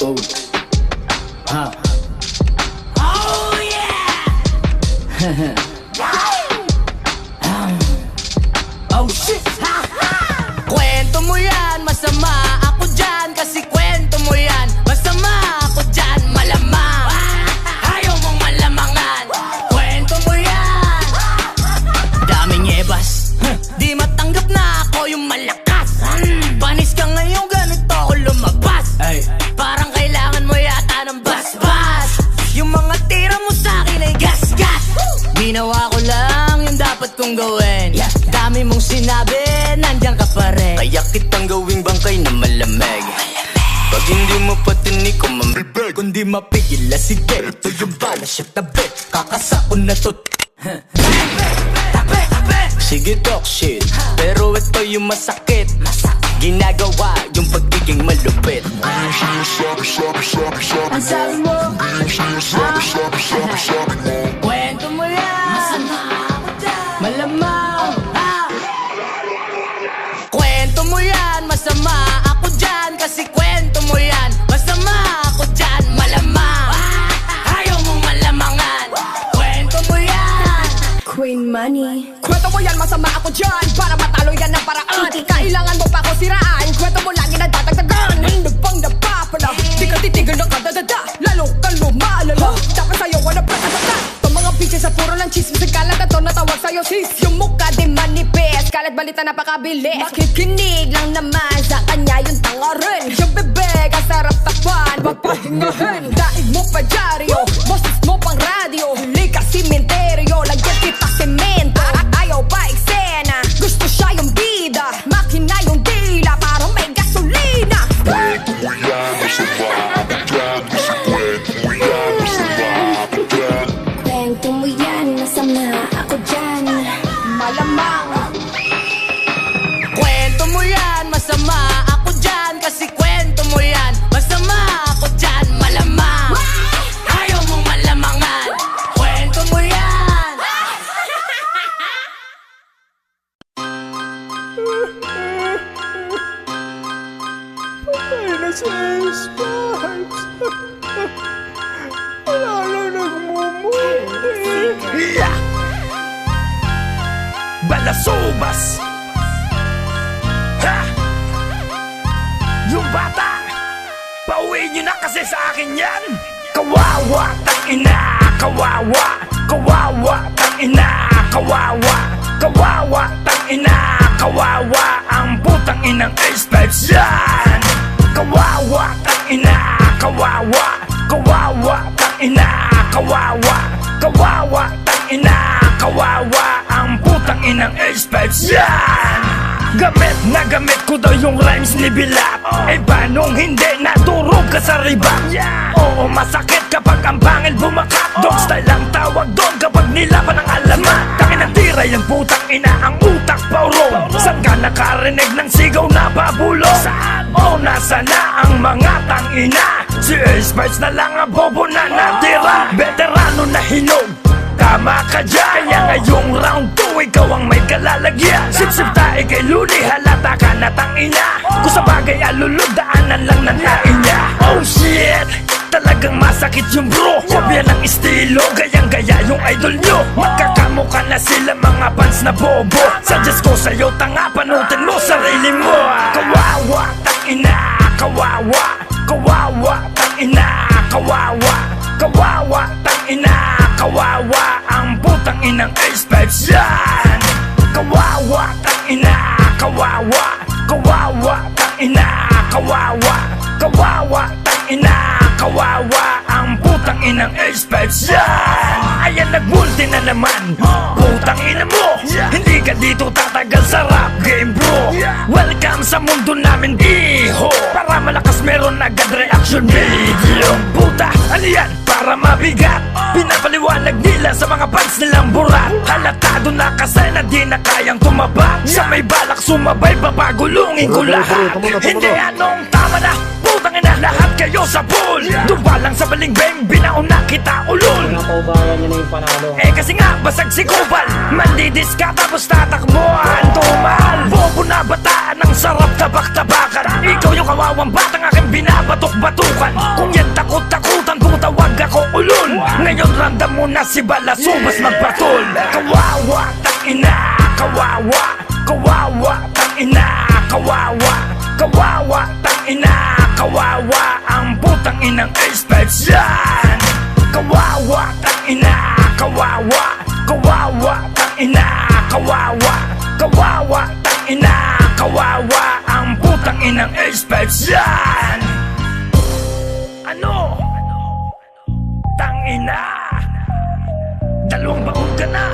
Oh. Oh yeah. Oh shit. Kwento mo yan, masama ako dyan. Kasi kwento mo yan, masama ako dyan. Malamang ayaw mong malamangan. Kwento mo yan, daming ebas. Di matanggap na ako yung malakas. Panis ka ngayon, ganito ako lumabas. Parang kailangan mo yata ng basbas. Yung mga tira mo sa'kin ay gas-gas. Ginawa ko lang yung dapat kong gawin. Dami mong sinabi, nandiyan ka pa rin. Kaya kitang gawing bangkay na malamig. Pag hindi mo patinig ko mamibig. Kundi mapigil na sige, ito yung bala siya tabi. Kakasako na to. Sige talk shit, pero ito yung masakit. Ginagawa yung pagiging malupit. Ang sabi mo, kwento mo yan, masama ako dyan. Malamang kwento mo yan, masama ako dyan. Kasi kwento mo yan, masama ako dyan. Malamang ayaw mong malamangan. Kwento mo yan, Queen Money. Kwento mo yan, masama ako dyan. Para matalo yan ng paraan. Kailangan mo pa ako siraan. Kwento mo lagi na dadagdagan. Nagpang napapala, di ka titigil ng kadadada. Lalo kang lumalala, dapat sa'yo wala pagkakata. Pag mga bitches sa puro lang chismis, ang kalat na to natawag sa'yo sis. Yung mukha di manipis, kalat balita napakabilis. Makikinig lang naman sa kanya yung tanga rin. Yung bebek, ang sarap takpan, wag pahingahin. Daig mo pa dyaryo, boses mo pang radyo. Huli ka simenteryo, lagyan kita semento. Ayaw pa eksena, gusto siya yung bida. Makina yung dila, parang may gasolina. Kwento mo yan, masama ako dyan. Malamang kwento mo yan, masama ako dyan. Kasi kwento mo yan, masama ako dyan. Malamang ayaw mong malamangan. Kwento mo yan. Ay, nasa S-Vibes. Wala lang nagmumuti. Balasubas. Ha! Yung bata, pauwi nyo na kasi sa akin yan. Kawawa, tangina, kawawa. Kawawa, tangina, kawawa. Kawawa, tangina, kawawa. Ang putang inang S-Vibes yan. Kawawa, tangina, kawawa. Kawawa, tangina, kawawa. Kawawa, tangina, kawawa. Ang putang inang S-Vibes yan. Gamit na gamit ko daw yung rhymes ni Bilap. Eh paanong hindi naturog ka sa riba? Oo, masakit kapag ang pangil bumakap. Dog style ang tawag doon kapag nilaban ang alamat. Tangin ang tira yung putang ina, ang utak paurong. Saan ka nakarinig ng sigaw na babulong? O nasa na ang mga tangina? Si S-Vibes na lang ang bobo na natira. Veterano na hinog, tama ka dyan. Kaya ngayong round 2, ikaw ang may kalalagyan. Sip-sip tae kay Luli, halata ka na tangina. Kung sa bagay alulod, daanan lang ng nainya. Oh shit, talagang masakit yung bro. Kopya ng estilo, gayang-gaya yung idol nyo. Magkakamukha na sila mga fans na bobo. Suggest ko sa'yo, tanga, panutin mo sarili mo. Kawawa, tangina, kawawa. Kawawa, tangina, kawawa. Kawawa, tangina, kawawa. Ang putang inang S-Vibes yan. Kawawa, tangina, kawawa. Kawawa, tangina, kawawa. Kawawa, tangina, kawawa. Ang putang inang S-Vibes yan. Ayan, nagmulti na naman. Putang ina mo, hindi ka dito tatagal sa rap game bro. Welcome sa mundo namin iho. Para malakas meron agad reaction video. Puta, ano yan? Para mabigat, pinapaliwanag nila sa mga fans nilang burat. Halatado na kasi na di na kayang tumabak. Sa may balak sumabay, papagulungin ko lahat. Hindi anong tama na, putang ina, lahat kayo sa pool. Dumpa lang sa balingbeng, binaon na kita ulol. Eh kasi nga, basag si Kupal. Mandidis ka tapos tatakbuhan, tumal. Bobo na bataan, ang sarap tabak-tabakan. Ikaw yung kawawang batang aking binabato. batok-batukan. Kung yan takot-takutan, tumutawag ako ulol. Ngayon ramdam mo na si Balasubas magpatol. Kawawa, tangina, kawawa. Kawawa, tangina, kawawa. Kawawa, tangina, kawawa. Ang putang inang A-Spades yan. Kawawa, tangina, kawawa. Kawawa, tangina, kawawa. Kawawa, tangina, kawawa. Ang putang inang A-Spades yan. Ano? Tangina, dalawang baon ka na.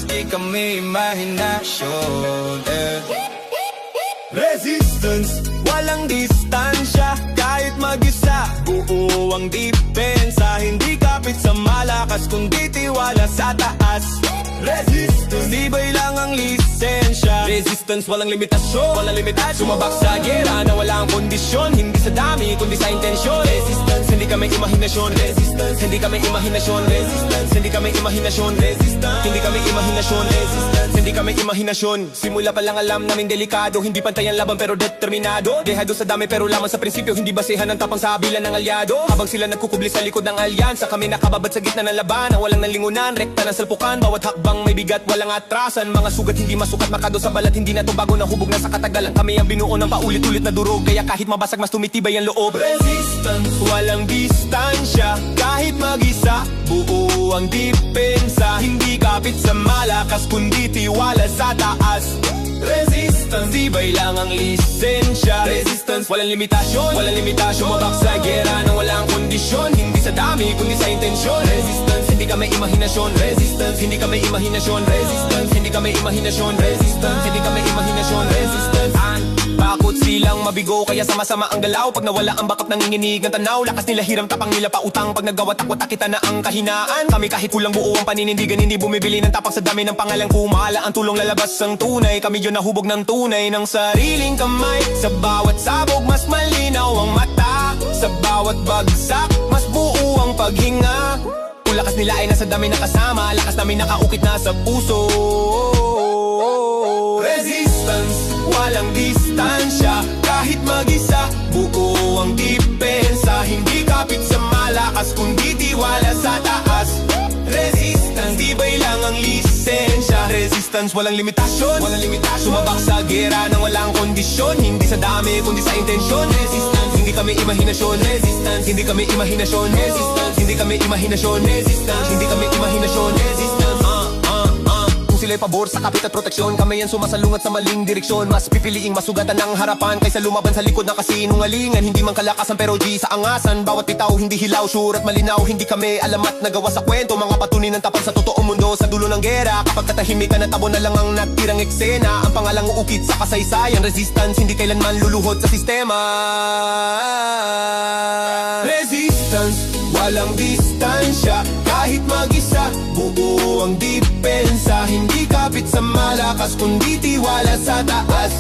Di kami imahinasyon Resistance, walang distansya. Kahit mag-isa, buo ang depensa. Hindi kapit sa malakas, kundi tiwala sa taas. Resistance, tibay lang ang lisensya. Resistance, walang limitasyon, walang limitasyon. Sumabak sa gera na walang kondisyon. Hindi sa dami, kundi sa intensyon. Resistance, hindi kami imahinasyon. Resistance, hindi kami imahinasyon. Resistance, hindi kami imahinasyon. Resistance, hindi kami imahinasyon. Resistance, hindi kami imahinasyon. Simula pa lang alam namin delikado. Hindi pantay ang laban pero determinado. Dehado sa dami pero lamang sa prinsipyo. Hindi basehan ng tapang sa bilan ng alyado. Habang sila nagkukubli sa likod ng alyansa, kami nakababad sa gitna ng laban. Walang nalingunan, rekta ng salpukan. Bawat hakbang may bigat, walang atrasan. Mga sugat hindi masukat, makado sa balat. Hindi na to bago na hubog na sa katagalan. Kami ang binuo ng paulit-ulit na durog. Kaya kahit mabasag, mas tumitibay ang loob. Resistance, walang distansya. Kahit mag-isa, buo ang depensa. Hindi kapit sa malakas, kundi tiwala sa taas. Resistance, tibay lang ang lisensya. Resistance, walang limitasyon, walang limitasyon. Mabak sa gera na walang kondisyon. Hindi sa dami, kundi sa intensyon. Resistance, hindi kami imahinasyon. Resistance, hindi kami imahinasyon. Resistance, hindi kami imahinasyon. Resistance, hindi kami imahinasyon. Resistance, bakot silang mabigo, kaya sama-sama ang galaw. Pag nawala ang bakap, nanginginig ang tanaw. Lakas nila hiram, tapang nila pautang. Pag nagawa takot, kita na ang kahinaan. Kami kahit kulang buo ang paninindigan, hindi bumibili ng tapang sa dami ng pangalang kumala. Ang tulong lalabas ang tunay. Kami yun nahubog ng tunay ng sariling kamay. Sa bawat sabog, mas malinaw ang mata. Sa bawat bagsak, mas buo ang paghinga. Kung lakas nila ay nasa dami na kasama, lakas namin nakaukit na sa puso. Resistance, walang distansya. Kahit mag-isa, buo ang depensa. Hindi kapit sa malakas, kundi tiwala sa taas. Resistance, tibay lang ang lisensya. Resistance, walang limitasyon, walang limitasyon. Sumabak sa gera nang walang kondisyon. Hindi sa dami, kundi sa intensyon. Resistance, hindi kami imahinasyon. Resistance, hindi kami imahinasyon. Resistance, hindi kami imahinasyon. Resistance, hindi kami imahinasyon. Resistance, kung sila'y pabor sa kapit at proteksyon, kami yan sumasalungat sa maling direksyon. Mas pipiliing masugatan ng harapan kaysa lumaban sa likod ng kasinungalingan. Hindi man kalakasan pero di sa angasan. Bawat bitaw hindi hilaw, sure at malinaw. Hindi kami alamat nagawa sa kwento. Mga patunin ng tapat sa totoong mundo sa dulo ng gera. Kapag katahimikan at tabo na lang ang natirang eksena. Ang pangalang uukit sa kasaysayan. Resistance, hindi kailanman luluhod sa sistema. Resistance, walang distansya. Kahit mag-isa, buo ang depensa. Hindi kapit sa malakas, kundi tiwala sa taas.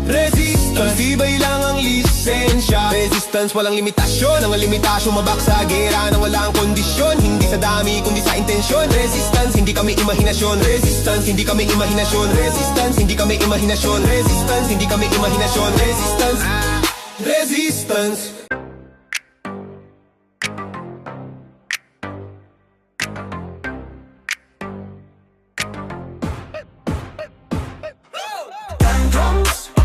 Resistance, tibay lang ang lisensya. Resistance, walang limitasyon. Ang limitasyon, mabak sa gera nang walang kondisyon. Hindi sa dami, kundi sa intensyon. Resistance, hindi kami imahinasyon. Resistance, hindi kami imahinasyon. Resistance, hindi kami imahinasyon. Resistance, hindi kami imahinasyon. Resistance, resistance.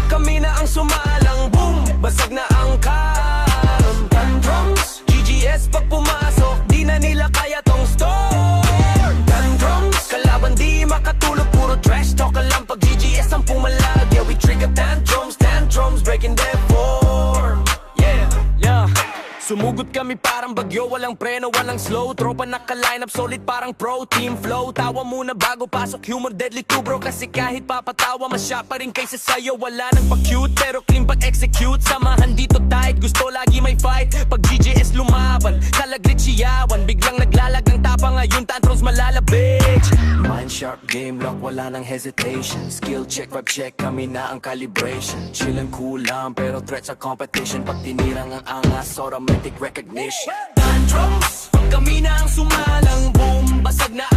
Kami na ang sumalang boom, basag na ang cam. Tantrums, GGS pag pumasok, di na nila kaya tong store. Tantrums, kalaban di makatulog, puro trash talk lang pag GGS ang pumalag. Yeah, we trigger tantrums, tantrums, breaking their form. Yeah, yeah. Sumugot kami parang bagyo, walang preno, walang slow. Tropa naka-line up, solid parang pro team flow. Tawa muna bago pasok, humor deadly too bro. Kasi kahit papatawa, masya pa rin kaysa sayo. Wala nang pa-cute, pero clean pag-execute. Samahan dito tight, gusto lagi may fight. Pag GGS lumaban, kalagrit siyawan. Biglang naglalag ng tapa ngayon, tantrums malalabig. Hand sharp game lock, wala nang hesitation. Skill check, vibe check, kami na ang calibration. Chill and cool lang, pero threat sa competition. Pag tinirang ang angas, automatic recognition. Tantrums, pag kami na ang sumalang boom, basag na